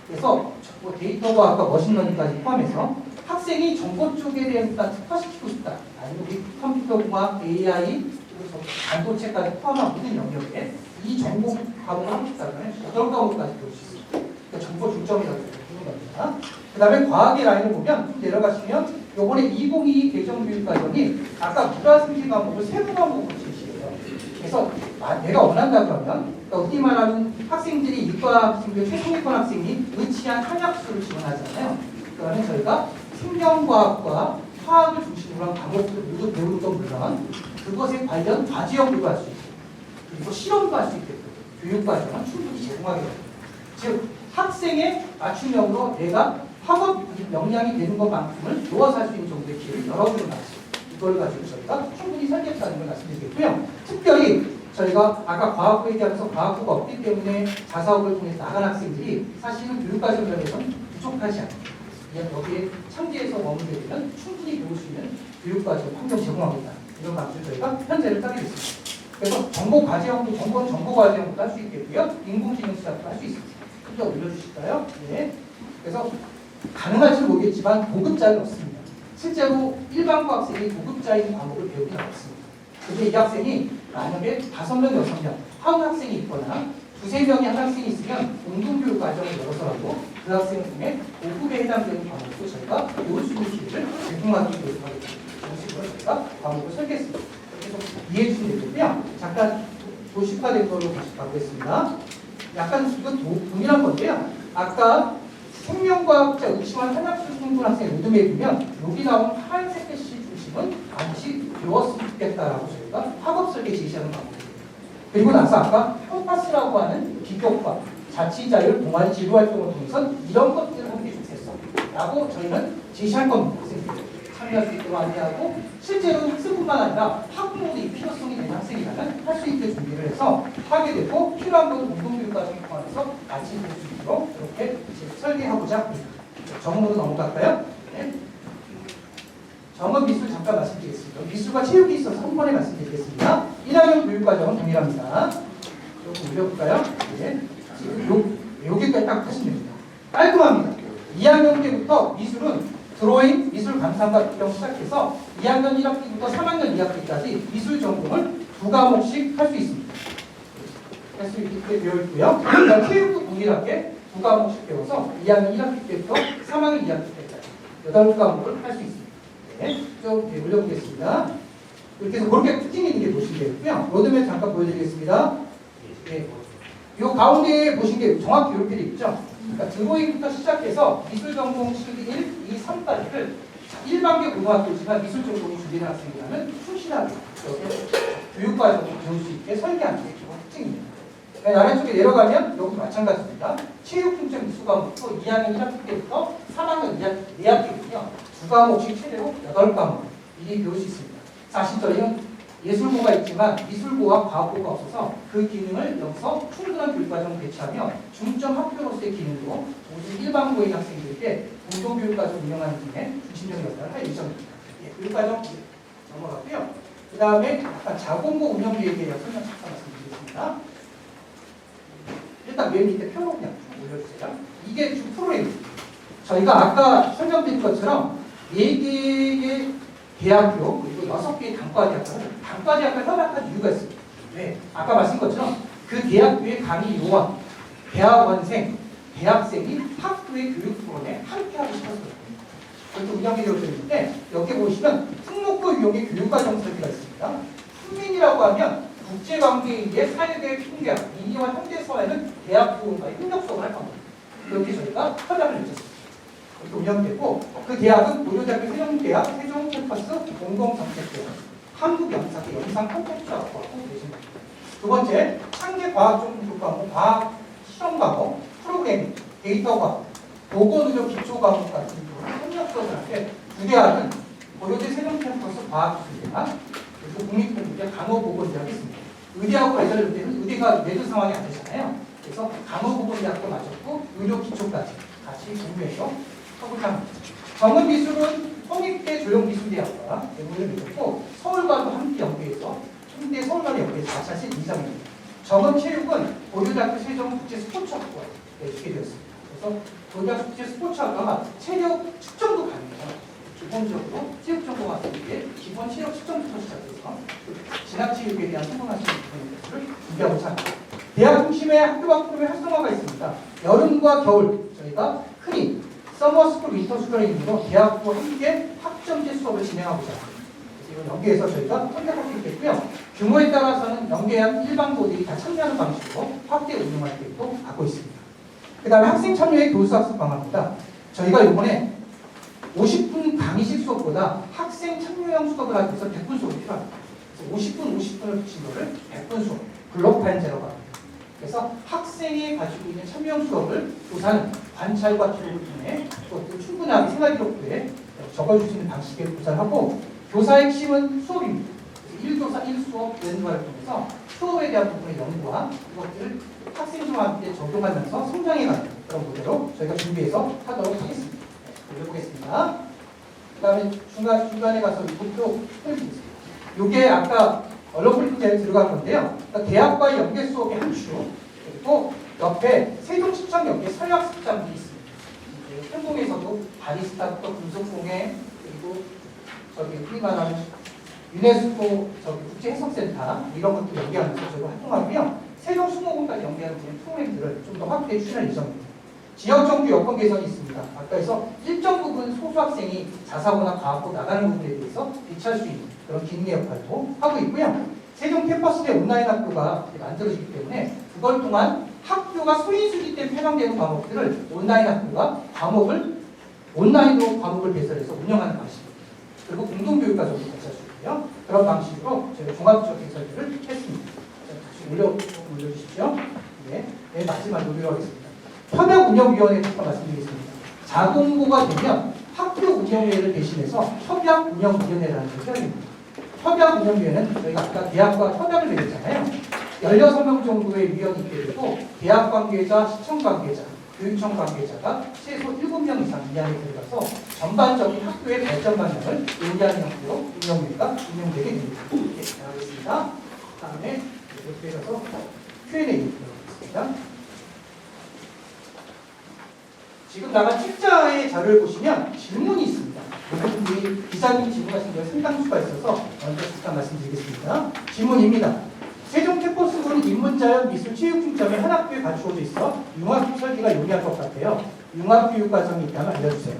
그래서 뭐 데이터과학과 머신러닝까지 포함해서 학생이 정보 쪽에 대해서 특화시키고 싶다. 아니면 우리 컴퓨터공학, AI, 그리고 반도체까지 포함한 모든 영역에 이 정보 과목을 하고 싶다면 8과목까지 배울 수 있습니다. 그러니까 정보 중점이라고 보는 겁니다. 그 다음에 과학의 라인을 보면 좀 내려가시면 요번에 2022 개정교육과정이 아까 문화생지 과목을 세부 과목으로 제시해요. 그래서 내가 원한다 그러면 그러니까 흔히 말하는 학생들이 이과 학생들 최상위권 학생이 의치한 한약수를 지원하잖아요. 그러면 저희가 생명과학과 화학을 중심으로 한 과목들을 모두 배우는 건 물론 그것에 관련 과제 연구도 할 수 있고 그리고 실험도 할 수 있게끔 교육과정은 충분히 제공하게 됩니다. 즉 학생의 맞춤형으로 내가 학업 역량이 되는 것만큼을 놓아서 할 수 있는 정도의 기회를 열어주는 방식 이걸 가지고 저희가 충분히 설계했다는 걸 말씀드리겠고요. 특별히 저희가 아까 과학부 얘기하면서 과학부가 없기 때문에 자사업을 통해서 나간 학생들이 사실은 교육과정 면에서는 부족하지 않아요. 여기에 창제에서 머물게 되면 충분히 배울 수 있는 교육과정 환경 제공하겠다. 이런 방식을 저희가 현재를 따르고 있습니다. 그래서 정보과제형도 정보과제형도 할 수 있겠고요. 인공지능 시작도 할 수 있습니다. 크게 올려주실까요? 네. 그래서 가능할지 모르겠지만 고급자는 없습니다. 실제로 일반과 학생이 고급자인 과목을 배우긴 어렵습니다. 근데 이 학생이 만약에 5명, 6명 한 학생이 있거나 2~3명이 한 학생이 있으면 공동교육 과정을 열어서라도 그 학생을 통해 고급에 해당되는 과목도 저희가 배울 수 있는 기회를 제공하기 위해서 이런 식으로 저희가 과목을 설계했습니다. 그래서 이해해 주시면 되겠고요. 잠깐 도식화된 걸로 다시 가보겠습니다. 약간 이건 동일한 건데요. 아까 생명과학자 의심한 한학술 공부 학생 로드맵에 보면 여기 나온 하얀색 글씨 중심은 반드시 배웠으면 좋겠다라고 저희가 학업 설계 제시하는 방법입니다. 그리고 나서 아까 컴파스라고 하는 비교과, 자치자율, 동아리 진로 활동을 통해서 이런 것들을 하는 게 좋겠어 라고 저희는 제시할 겁니다. 학생들 참여할 수 있도록 안내하고 실제로 학생뿐만 아니라 학부모들이 필요성이 되는 학생이라면 할 수 있게 준비를 해서 하게 되고 필요한 것을 공동교육 과정에 포함해서 같이 볼 수 있도록 이렇게 설계하고자 합니다. 정원으로 넘어갈까요? 네. 정원 미술 잠깐 말씀드리겠습니다. 미술과 체육이 있어서 한 번에 말씀드리겠습니다. 1학년 교육과정은 동일합니다. 조금 올려볼까요? 네. 지금 여기까지 딱 하시면 됩니다. 깔끔합니다. 2학년 때부터 미술은 드로잉, 미술 감상과 비평 시작해서 2학년 1학기부터 3학년 2학기까지 미술 전공을 2과목씩 할 수 있습니다. 할 수 있게 되어 있고요. 그다음 체육도 동일하게 2과목씩 배워서 2학년 1학기 때부터 3학년 2학기 때까지 8과목을 할 수 있습니다. 네, 좀 올려보겠습니다. 이렇게 해서 그렇게 특징 있는 게 보시면 되고요. 로드맵 잠깐 보여드리겠습니다. 네. 이 가운데에 보신 게 정확히 이렇게 되어 있죠. 그러니까 드로잉부터 시작해서 미술 전공 실기 1, 2, 3까지를 일반계 고등학교지만 미술 전공이 준비된 학생이라면 충실하게 교육과정을 배울 수 있게 설계하는 게 특징입니다. 아래쪽에 내려가면 여기도 마찬가지입니다. 체육 중점 미술 과목도 2학년 1학기 때부터 3학년 2학기군요. 2과목씩 최대로 8과목 이게 배울 수 있습니다. 사실 저희는 예술고가 있지만 미술고와 과학고가 없어서 그 기능을 여기서 충분한 교육과정을 배치하며 중점 학교로서의 기능으로 모든 일반고인 학생들에게 공동교육과정 운영하는 등의 중심적인 역할을 할 예정입니다. 예, 교육과정 넘어갔고요. 그 다음에 약간 자본고 운영 계획에 대해서 설명 잠깐 말씀드리겠습니다. 일단 맨 밑에 표로 그냥 좀 올려주세요. 이게 주 프로그램입니다. 저희가 아까 설명드린 것처럼 4개의 대학교 그리고 6개의 단과대학을 협약한 이유가 있습니다. 네, 아까 말씀드린 것처럼 그 대학교의 강의 요원, 대학원생, 대학생이 학교의 교육 프로그램에 함께하고 싶었어요. 이렇게 운영이 되어 있는데 여기 보시면 특목고 유형의 교육과정 설계가 있습니다. 훈민이라고 하면 국제관계의 사회계 통계학, 미니와 현대사회는 대학 교원과의 협력 수업을 할 겁니다. 이렇게 저희가 협약을 맺었습니다. 이렇게 운영되고 그 대학은 고려대학교 세종대학, 세종 캠퍼스 공공정책대학, 한국영상계 영상 콘텐츠학과고 계십니다. 두 번째, 창계과학전문 과목, 과학 실험과목, 프로그래밍, 데이터과학, 보건의료 기초과목 같은 협력 수업을 하는데 두 대학은 고려대 세종 캠퍼스 과학기술대학 그리고 국립공대 간호보건대학이 있습니다. 의대하고 예전에 의대가 매주 상황이 안 되잖아요. 그래서 간호보건대학도 맞췄고 의료기초까지 같이 공유해서 하고자 합니다. 정은미술은 홍익대 조영미술대학과 연구를 맺었고 서울과도 함께 연계해서 홍대 서울과도 연계해서 같이 하실 예정입니다. 정은체육은 고려대학교 세종국제스포츠학과에 주게 되었습니다. 그래서 고려대학교 국제스포츠학과가 체력 측정도 가능해요. 기본적으로 체육 정보가 있는데 기본 체력 측정부터 시작해서 진학체육에 대한 성공하시는 것을 준비하고자 합니다. 대학 중심의 학교와 프로그램 활성화가 있습니다. 여름과 겨울 저희가 흔히 서머스쿨, 윈터스쿨링으로 대학과 함께 학점제 수업을 진행하고자 합니다. 이건 연계해서 저희가 선택할 수 있겠고요. 규모에 따라서는 연계한 일반고들이 다 참여하는 방식으로 확대 운영할 계획도 갖고 있습니다. 그 다음에 학생 참여의 교수학습 방안입니다. 저희가 이번에 50분 강의식 수업보다 학생 참여형 수업을 하기 위해서 100분 수업이 필요합니다. 그래서 50분을 붙인 거를 100분 수업, 블록 판제라고 합니다. 그래서 학생이 가지고 있는 참여형 수업을 교사는 관찰과 기록을 통해 또 충분하게 생활기록부에 적어줄 수 있는 방식의 구사를 하고 교사의 핵심은 수업입니다. 1교사 1수업 연구를 통해서 수업에 대한 부분의 연구와 그것들을 학생과 함께 적용하면서 성장해가는 그런 모델로 저희가 준비해서 하도록 하겠습니다. 올려보겠습니다. 그 다음에 중간에 가서 목표 보여드리겠습니다. 이게 아까 언론브리핑에 들어간 건데요. 그러니까 대학과의 연계 수업의 한 주, 그리고 옆에 세종시청 연계 서약습장이 있습니다. 현동에서도 바리스타부터 금속공예, 그리고 저기 흔히 말하는 유네스코 국제해석센터 이런 것도 연계하면서 저희가 활동하고요. 세종수목원까지 연계하는 프로그램들을 좀 더 확대해 추진할 예정입니다. 지역정부 여건 개선이 있습니다. 아까에서 일정 부분 소수 학생이 자사고나 과학고 나가는 부분에 대해서 대체할 수 있는 그런 기능의 역할도 하고 있고요. 세종 캠퍼스 내 온라인 학교가 만들어지기 때문에 그걸 통한 학교가 소인수기 때문에 해당되는 과목들을 온라인 학교가 온라인으로 과목을 개설해서 운영하는 방식입니다. 그리고 공동교육과정도 같이 할 수 있고요. 그런 방식으로 저희가 종합적 개설들을 했습니다. 올려주십시오. 네, 마지막 노리로 하겠습니다. 협약운영위원회 잠깐 말씀드리겠습니다. 자동고가 되면 학교운영위원회를 대신해서 협약운영위원회라는 것을 해야 됩니다. 협약운영위원회는 저희가 아까 대학과 협약을 맺었잖아요. 16명 정도의 위원이 있게 되고 대학 관계자, 시청 관계자, 교육청 관계자가 최소 7명 이상 이 안에 들어가서 전반적인 학교의 발전 방향을 논의하는 형태로 운영위가 운영되게 됩니다. 네, 잘하겠습니다. 다음에 이렇게 해서 Q&A 들어가겠습니다. 지금 나간 책자의 자료를 보시면 질문이 있습니다. 우리 기자님 질문하신 게 상당수가 있어서 먼저 잠깐 말씀드리겠습니다. 질문입니다. 세종 캠퍼스는 인문자연 미술 체육 중점에 한 학교에 갖추어져 있어 융합 설계가 용이할 것 같아요. 융합 교육 과정이 있다면 알려주세요.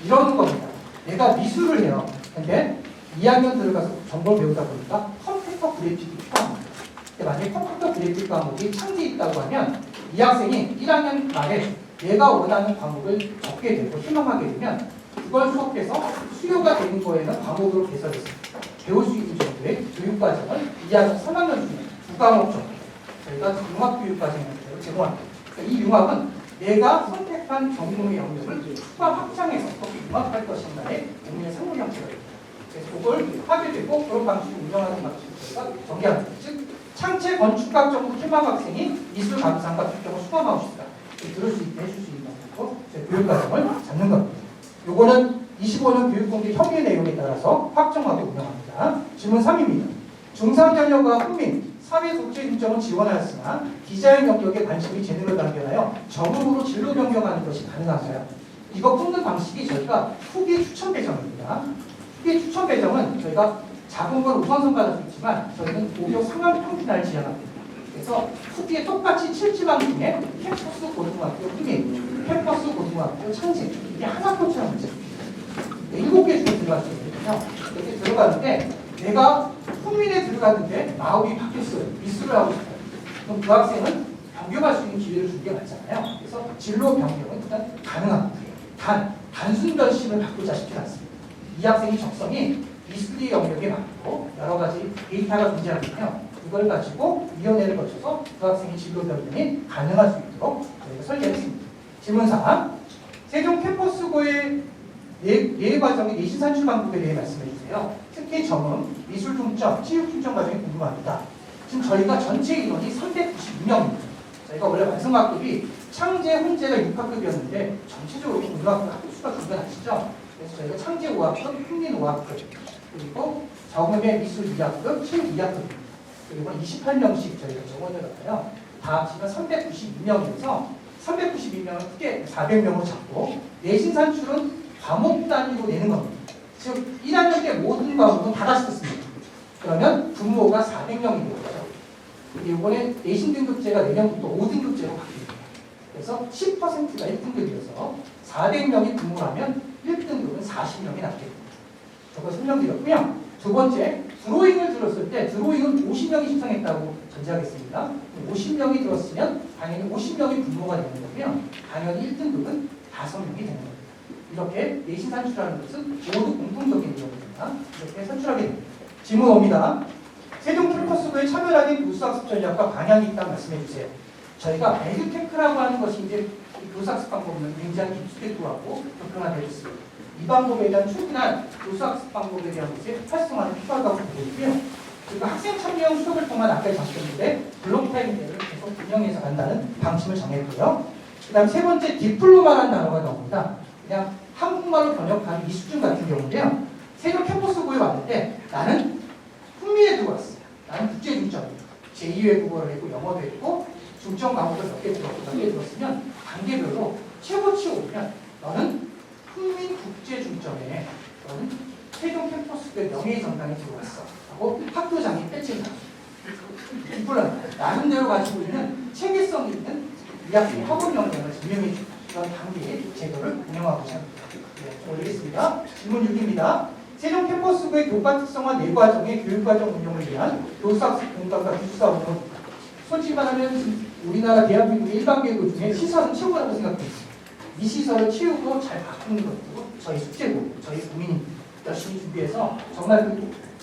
이러는 겁니다. 내가 미술을 해요. 근데 2학년 들어가서 정보를 배우다 보니까 컴퓨터 그래픽이 필요합니다. 만약에 컴퓨터 그래픽 과목이 창지에 있다고 하면 이 학생이 1학년 말에 내가 원하는 과목을 적게 되고 희망하게 되면 그걸 수업해서 수요가 되는 거에는 과목으로 개설해서 배울 수 있는 정도의 교육과정을 2학년, 3학년 중에 2과목 정도 저희가 융합교육과정을 제공합니다. 그러니까 이 융합은 내가 선택한 전공의 영역을 추가 확장해서 어떻게 융합할 것인가에 고민의 상호 형태가 됩니다. 그래서 그걸 하게 되고 그런 방식으로 운영하는 방식을 저희가 전개하는 거예요. 즉 창체 건축학 전공 희망 학생이 미술 감상과 특정을 수강하고 싶다. 들을 수 있게 해줄 수 있는 방식으로 교육과정을 잡는 겁니다. 요거는 25년 교육공개 협의 내용에 따라서 확정하고 운영합니다. 질문 3입니다. 중상견여가 훈민, 사회 독재 인정은 지원하였으나 디자인 영역에 관심이 제대로 발견하여 전문으로 진로 변경하는 것이 가능한가요? 이거 뽑는 방식이 저희가 후기 추천 배정입니다. 후기 추천 배정은 저희가 작은 건 우선순 받을 수 있지만 저희는 오히려 상황 평준화를 지향합니다. 그래서 후기에 똑같이 7지방 중에 캠퍼스 고등학교 훈민, 캠퍼스 고등학교 창직 이게 하나뿐처럼 있습니다. 7개 중에 들어갈 수 있거든요. 이렇게 들어가는데 내가 훈민에 들어갔는데 마음이 바뀌었어요. 미술을 하고 싶어요. 그럼 그 학생은 변경할 수 있는 기회를 주는 게 맞잖아요. 그래서 진로 변경은 일단 가능합니다. 단순 결심을 바꾸자 싶지 않습니다. 이 학생이 적성이 미술의 영역에 맞고 여러 가지 데이터가 존재하거든요. 그걸 가지고 위원회를 거쳐서 그 학생의 진로 변경이 가능할 수 있도록 저희가 설계했습니다. 질문 4. 세종 캠퍼스고의 예외 과정의 내신 산출 방법에 대해 말씀해 주세요. 특히 점은 미술 중점, 체육 중점 과정이 궁금합니다. 지금 저희가 전체 인원이 392명입니다. 저희가 원래 완성학급이 창제, 훈제가 6학급이었는데 전체적으로 고등학교 학급 수가 줄어나시죠. 그래서 저희가 창제 5학급, 훈민 5학급, 그리고 정음의 미술 2학급, 체육 2학급, 그리고 28명씩 저희가 정원을 갖아요. 다 합치면 392명이어서 392명을 크게 400명으로 잡고 내신 산출은 과목 단위로 내는 겁니다. 즉 1학년 때 모든 과목은 다 같이 듣습니다. 그러면 분모가 400명이 되겠죠. 이번에 내신 등급제가 내년부터 5등급제로 바뀝니다. 그래서 10%가 1등급이어서 400명이 분모하면 1등급은 40명이 남게 됩니다. 저거 설명드렸고요. 두 번째, 드로잉을 들었을 때 드로잉은 50명이 신청했다고 전제하겠습니다. 50명이 들었으면 당연히 50명이 분모가 되는 거고요. 당연히 1등급은 5명이 되는 겁니다. 이렇게 내신 산출하는 것은 모두 공통적인 내용입니다. 이렇게 산출하게 됩니다. 질문 옵니다. 세종 캠퍼스부에 차별화된 교수학습 전략과 방향이 있다고 말씀해 주세요. 저희가 에듀테크라고 하는 것이 이제 교수학습 방법은 굉장히 깊숙이 하고 격변화되어 있습니다. 이 방법에 대한 충분한 교수학습 방법에 대한 것이 활성화는 필요하다고 보고 있고요. 그리고 학생 참여형 수업을 통한 아까 잠셨는데 블록 타임대를 계속 운영해서 간다는 방침을 정했고요. 그 다음 세 번째 디플로마라는 단어가 나옵니다. 그냥 한국말로 번역한 이수준 같은 경우인데요. 세종 캠퍼스부에 왔는데 나는 훈민에 들어왔어요. 나는 국제 중점이에요. 제2 외국어를 했고 영어도 했고 중점 과목을 몇 개 들었으면 단계별로 최고치 오르면 너는 훈민 국제 중점에 너는 세종 캠퍼스부의 명예의 전당에 들어왔어. 하고 학교장이 배치를 하죠. 이걸 나름대로 가지고 있는 체계성 있는 이 학교의 학원 역량을 증명해 주는 그런 단계의 제도를 운영하고자 합니다. 네, 올리겠습니다. 질문 6입니다. 세종 캠퍼스부의 교과 특성화 내과정의 교육과정 운영을 위한 교수학습 공간과 기숙사 운영. 솔직히 말하면 우리나라 대한민국의 일반 교육 중에 시설은 최고라고 생각합니다. 이 시설을 채우고 잘 바꾸는 것도 저희 숙제고 저희 국민이 열심히 준비해서 정말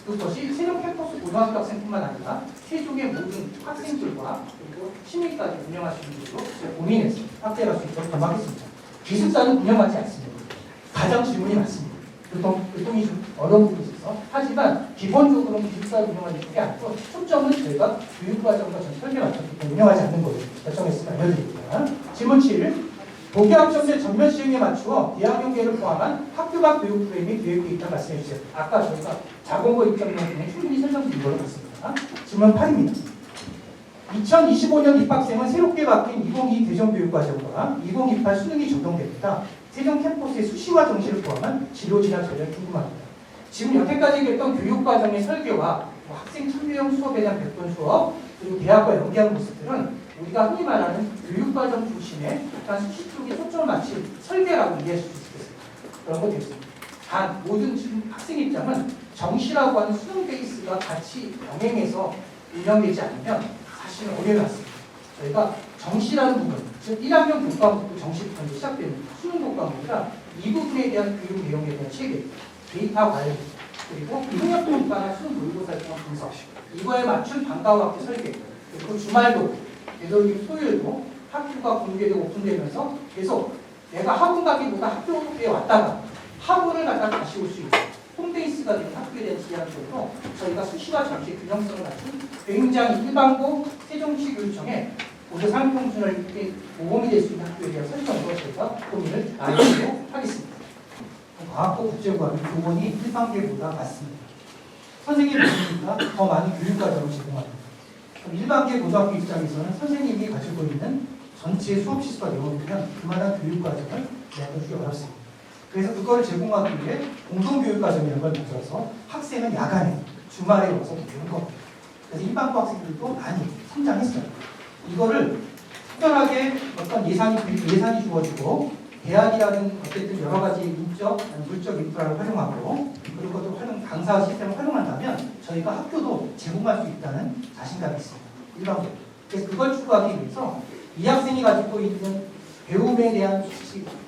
그것이 세종 캠퍼스 고등학교 학생뿐만 아니라 세종의 모든 학생들과 그리고 시민까지 운영할 수 있는 것으로 고민해서 확대할 수 있도록 겸하겠습니다. 기숙사는 운영하지 않습니다. 가장 질문이 많습니다. 교통이 좀 어려운 부분이 있어서 하지만 기본적으로는 기숙사를 운영하는 게 아니고 초점은 저희가 교육과정과 전 설계 맞춰서 운영하지 않는 걸로 결정했으면 알려드립니다. 질문 7. 독일학점제 전면 시행에 맞추어 대학 연계를 포함한 학교 밖 교육 프로그램이 계획되어 있다고 말씀해 주세요. 아까 저희가 자본고 입점령 중에 충분히 설명드린 걸로 봤습니다. 질문 8입니다. 2025년 입학생은 새롭게 바뀐 2022 대전교육과정과 2028 수능이 적용됩니다. 세종 캠퍼스의 수시화 정시를 포함한 진로 진학 전략이 궁금합니다. 지금 여태까지 얘기했던 교육과정의 설계와 학생 참여형 수업에 대한 백분 수업 그리고 대학과 연계하는 모습들은 우리가 흔히 말하는 교육과정 중심의 수시 쪽에 초점을 맞춘 설계라고 이해할 수 있겠습니다. 그런 거 되겠습니다. 단 모든 지금 학생 입장은 정시라고 하는 수능 베이스가 같이 병행해서 운영되지 않으면 사실은 어려움이 왔습니다. 저희가 정시라는 부분, 즉 1학년 교과목도 정시부터 시작되는 수능 교과목이라 이 부분에 대한 교육 내용에 대한 체계, 데이터 관리, 그리고 능력 평가나 수능 모의고사에 대한 분석, 이거에 맞춘 방과후 학교 설계, 그리고 주말도 되도록이면 토요일도 학교가 공개되고 오픈되면서 계속 내가 학원 가기보다 학교에 왔다가 학원을 갔다가 다시 올 수 있는 홈베이스가 된 학교에 대한 지향적으로 저희가 수시와 잠시 균형성을 갖춘 굉장히 일반고 세종시교육청에 모두 삶평준을 이렇게 모범이 될 수 있는 학교에 대한 설정으로 저희가 고민을 나누도록 하겠습니다. 과학고 국제과학은 교원이 일반계보다 많습니다. 선생님이 모르니까 더 많은 교육과정을 제공합니다. 일반계 고등학교 입장에서는 선생님이 가지고 있는 전체 수업 시수가 내어놓으면 그만한 교육과정을 내어주기 어렵습니다. 그래서 그걸 제공하기 위해 공동교육과정이라는 걸 만들어서 학생은 야간에 주말에 와서 배우는 겁니다. 그래서 일반고 학생들도 많이 성장했어요. 이거를 특별하게 어떤 예산이 주어지고 대학이라는 어쨌든 여러 가지 인적, 물적 인프라를 활용하고 그리고 또 강사 시스템을 활용한다면 저희가 학교도 제공할 수 있다는 자신감이 있습니다. 일반적으로. 그래서 그걸 추구하기 위해서 이 학생이 가지고 있는 배움에 대한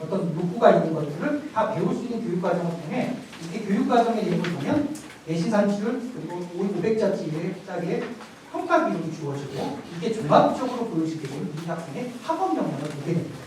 어떤 욕구가 있는 것들을 다 배울 수 있는 교육과정을 통해 이렇게 교육과정의 내용을 보면 내신 산출 그리고 500자짜리의 평가 비용이 주어지고 이게 종합적으로 보여지게 되면 이 학생의 학업 역량을 보게 됩니다.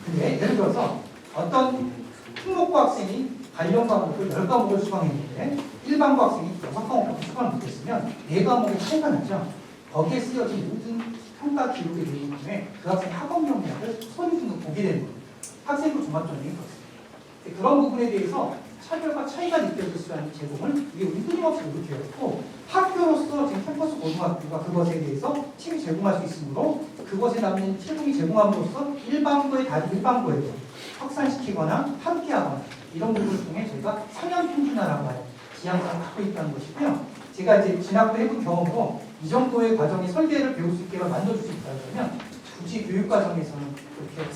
근데 예를 들어서 어떤 특목고 학생이 관련 과목을 10과목을 수강했는데 일반고 학생이 6과목을 수강을 못했으면 4과목의 차이가 나죠. 거기에 쓰여진 모든 평가 기록의 내용 때문에 그 학생의 학업 역량을 손익등급 보게 되는 겁니다. 학생부 종합전형이 그렇습니다. 그런 부분에 대해서 차별과 차이가 느껴질 수 있는 제공을 이게 우리 끊임없이 노력해왔고 학교로서 지금 캠퍼스 고등학교가 그것에 대해서 팀이 제공할 수 있으므로 그것에 남는 채용이 제공함으로써 일반고의 다른 일반고에도 확산시키거나 함께하거나 이런 부분을 통해 저희가 상향 평준화라고 하는 지향성을 갖고 있다는 것이고요. 제가 이제 진학도 해본 경험으로 이 정도의 과정의 설계를 배울 수 있게 만들어줄 수 있다 그러면 굳이 교육과정에서는 그렇게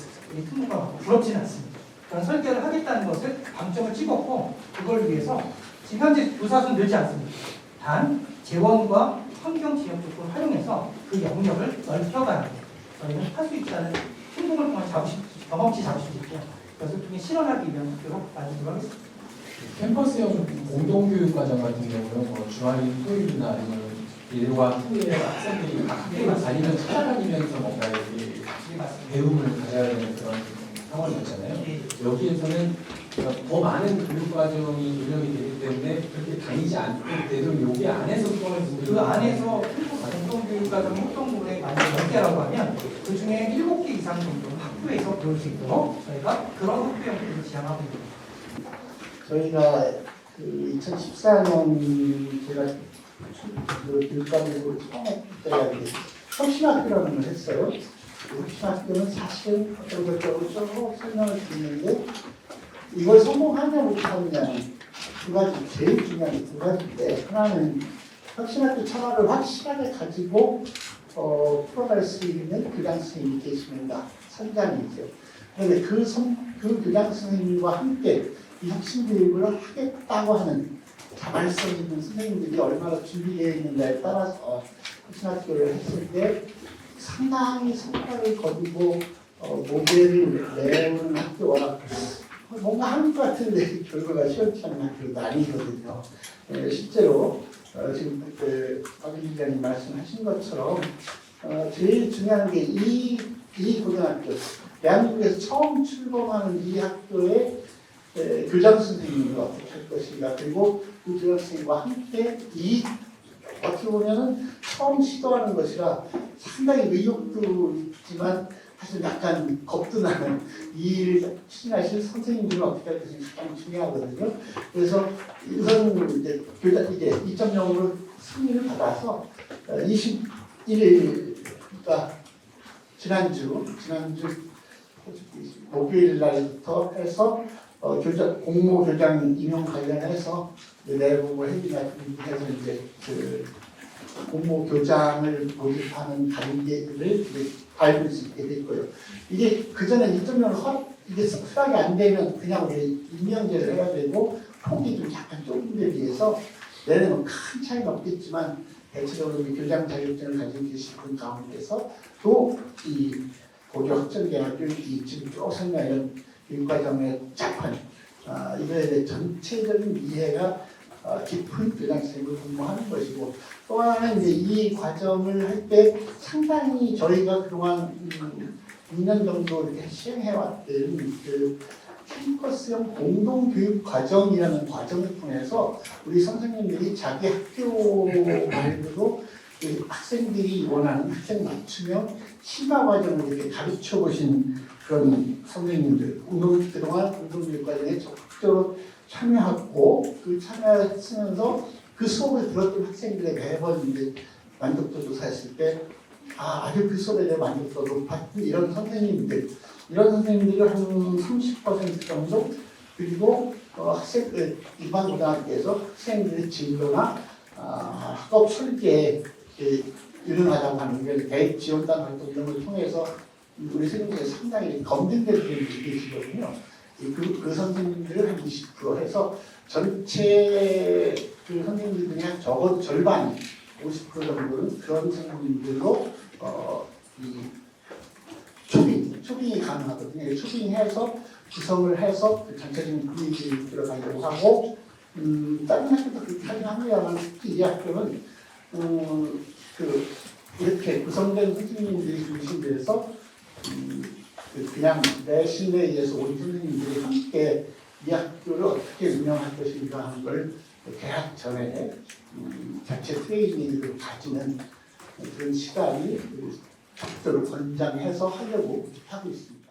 특무가 부럽지는 않습니다. 그런 설계를 하겠다는 것을 방점을 찍었고 그걸 위해서 지금 현재 교사수는 늘지 않습니다. 단 재원과 환경 지역 조건을 활용해서 그 영역을 넓혀가야 합니다. 저희는 할 수 있다는 행동을 통한 경험치 잡으실 수 있고 그것을 통해 실현하기 위한 학교로 만들도록 하겠습니다. 캠퍼스형 공동교육과정 같은 경우는 뭐 주말인 토요일이나 아니면 일과 후에 학생들이 각 학교를 찾아다니면서 뭔가 이렇게 배움을 가져야 되는 그런 상황이었잖아요. 여기에서는 더 많은 교육과정이 운영이 되기 때문에 그렇게 다니지 않고 되도록 여기 안에서 수강을 듣는 그 안에서 공동교육과정 협동부에 만든 10개라고 하면 그 중에 7개 이상 정도는 학교에서 배울 수 있도록 저희가 그런 학교 형태를 지향하고 있습니다. 저희가 그 2014년 제가 그 교육감으로 처음 했을 때가 혁신학교라는 걸 했어요. 혁신학교는 사실은 어쩌고저쩌고 설명을 드리는데 이걸 성공하냐 못하느냐는 두 가지, 제일 중요한 게 두 가지인데 하나는 혁신학교 참여를 확실하게 가지고 풀어갈 수 있는 교장 선생님이 계시는가 선장이죠. 그런데 그 교장 선생님과 함께 이 혁신 교육을 하겠다고 하는 자발성 있는 선생님들이 얼마나 준비되어 있는가에 따라서 혁신학교를 했을 때 상당히 성과를 거두고 모델을 내오는 학교와 뭔가 하는 것 같은데 결과가 시원치 않은 학교도 아니거든요. 실제로 지금 박 위원장님 말씀하신 것처럼 제일 중요한 게 이 고등학교, 대한민국에서 처음 출범하는 이 학교의 교장 선생님이 어떻게 할 것인가, 그리고 그 교장 선생님과 함께 어떻게 보면은 처음 시도하는 것이라 상당히 의욕도 있지만 사실 약간 겁도 나는 이 일 추진하실 선생님들은 어떻게 할 것인가 가장 중요하거든요. 그래서 이런 이제 교장 이제 2.0으로 승인을 받아서 21일 그러니까 지난주 목요일 날부터 해서 공모 교장 임용 관련해서 내부 회의나 해서 이제 그 공모 교장을 모집하는 단계를 밟을 수 있게 됐고요. 이게 그 전에 2.0을 이게 수락이 안 되면 그냥 우리 임명제를 해야 되고 폭이 좀 약간 좁은 데 비해서 내년은 큰 차이는 없겠지만 대체적으로 교장 자격증을 가지고 계신 분 가운데서 또 이 고교 학점대학교 지금 쭉 설명하는 교육과정의 짝판 이거에 대해 전체적인 이해가 깊은 교장 선생님을 공부하는 것이고 또 하나는 이제 이 과정을 할 때 상당히 저희가 그동안 6년 정도 이렇게 시행해왔던 그 캠퍼스형 공동교육 과정이라는 과정을 통해서 우리 선생님들이 자기 학교 말대로 그 학생들이 원하는 학생 맞춤형 심화 과정을 이렇게 가르쳐 보신 그런 선생님들, 그동안 공동교육 과정에 적극적으로 참여하고 그 참여하면서 그 수업을 들었던 학생들의 매번 이제 만족도 조사했을 때 아주 그 수업에 대해 만족도가 높았던 이런 선생님들을 한 30% 정도 그리고 학생 일반 고등학교에서 학생들의 진로나 학업 설계에 유능하다고 하는 게 대입 지원단 활동 이런 걸 통해서 우리 선생님들이 상당히 검증된 분들이 계시거든요. 그 선생님들을 한 20% 해서 전체 그 선생님들 중에 적어도 절반 50% 정도는 그런 선생님들로 이 초빙이 가능하거든요. 초빙해서 구성을 해서 그 전체적인 분위기를 들어가려고 하고 다른 학교도 그렇게 하긴 합니다만 특히 이 학교는 이렇게 구성된 선생님들이 중심돼서 그냥 내신에 의해서 온 선생님들이 함께 이 학교를 어떻게 운영할 것인가 하는 걸 개학 전에 자체 트레이닝을 가지는 그런 시간이 적절히 권장해서 하려고 하고 있습니다.